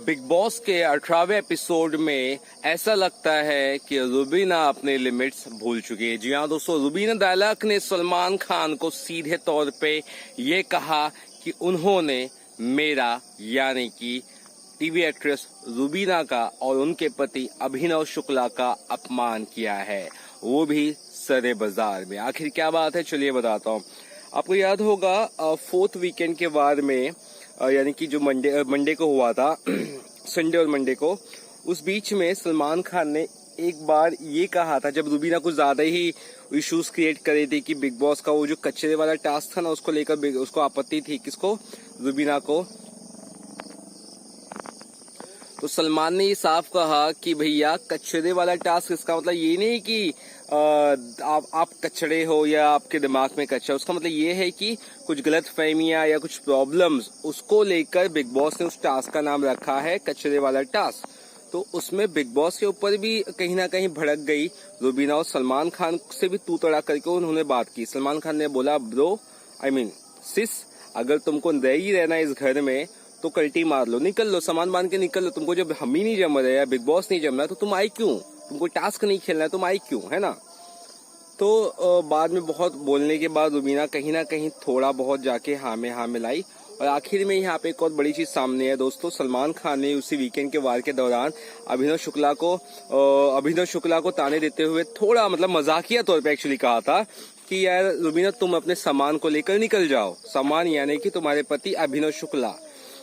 Big boss के 18वें episode में ऐसा लगता है कि रुबीना अपने लिमिट्स भूल चुकी है। जी हाँ दोस्तों, रुबीना डायलॉग ने सलमान खान को सीधे तौर पे ये कहा कि उन्होंने मेरा यानी कि टीवी एक्ट्रेस रुबीना का और उनके पति अभिनव शुक्ला का अपमान किया है, वो भी सरे बाजार में। आखिर क्या बात है, चलिए बताता हूँ। आपको याद होगा 4th वीकेंड के बारे में, यानी कि जो मंडे को हुआ था संडे और मंडे को, उस बीच में सलमान खान ने एक बार ये कहा था, जब रुबीना कुछ ज्यादा ही इश्यूज क्रिएट कर रही थी कि बिग बॉस का वो जो कचरे वाला टास्क था ना, उसको लेकर उसको आपत्ति थी, किसको, रुबीना को। तो सलमान ने ये साफ कहा कि भैया कचरे वाला टास्क, इसका मतलब ये नहीं कि आप कचरे हो या आपके दिमाग में कचरा, उसका मतलब ये है कि कुछ गलत फहमियां या कुछ प्रॉब्लम्स, उसको लेकर बिग बॉस ने उस टास्क का नाम रखा है कचरे वाला टास्क। तो उसमें बिग बॉस के ऊपर भी कहीं ना कहीं भड़क गई रुबीना और सलमान खान से भी तू तड़ा करके उन्होंने बात की। सलमान खान ने बोला, ब्रो सिस, अगर तुमको रह ही रहना इस घर में तो कल्टी मार लो, निकल लो, सामान बांध के निकल लो। तुमको जब हम ही नहीं जम रहे या बिग बॉस नहीं जम रहा तो तुम आई क्यों? तुमको टास्क नहीं खेलना है, तुम आई क्यों, है ना? तो बाद में बहुत बोलने के बाद रुबीना कहीं ना कहीं थोड़ा बहुत जाके हाँ में लाई। और आखिर में यहाँ पे एक और बड़ी चीज सामने है दोस्तों। सलमान खान ने उसी वीकेंड के वार के दौरान अभिनव शुक्ला को ताने देते हुए थोड़ा मजाकिया तौर पे एक्चुअली कहा था कि यार रुबीना, तुम अपने सामान को लेकर निकल जाओ। सामान यानी कि तुम्हारे पति अभिनव शुक्ला।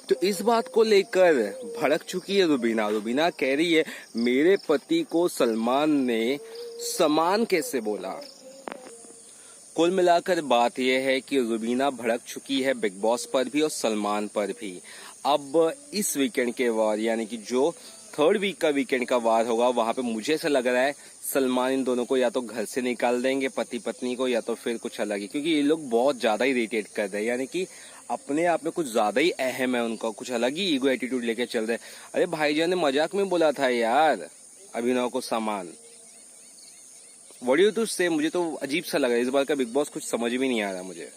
तो इस बात को लेकर भड़क चुकी है रुबीना। रुबीना कह रही है, मेरे पति को सलमान ने सामान कैसे बोला? कुल मिलाकर बात यह है कि रुबीना भड़क चुकी है बिग बॉस पर भी और सलमान पर भी। अब इस वीकेंड के वार, यानी कि जो 3rd वीक का वीकेंड का वार होगा, वहां पे मुझे ऐसा लग रहा है सलमान इन दोनों को या तो घर से निकाल देंगे, पति पत्नी को, या तो फिर कुछ अलग ही, क्योंकि ये लोग बहुत ज्यादा इरिटेट कर रहे हैं, यानी कि अपने आप में कुछ ज्यादा ही अहम है उनका, कुछ अलग ही ईगो एटीट्यूड लेके चल रहे। अरे भाईजान ने मजाक में बोला था यार अभिनव को सामान। व्हाट डू यू टू से? मुझे तो अजीब सा लगा इस बार का बिग बॉस, कुछ समझ में नहीं आ रहा मुझे।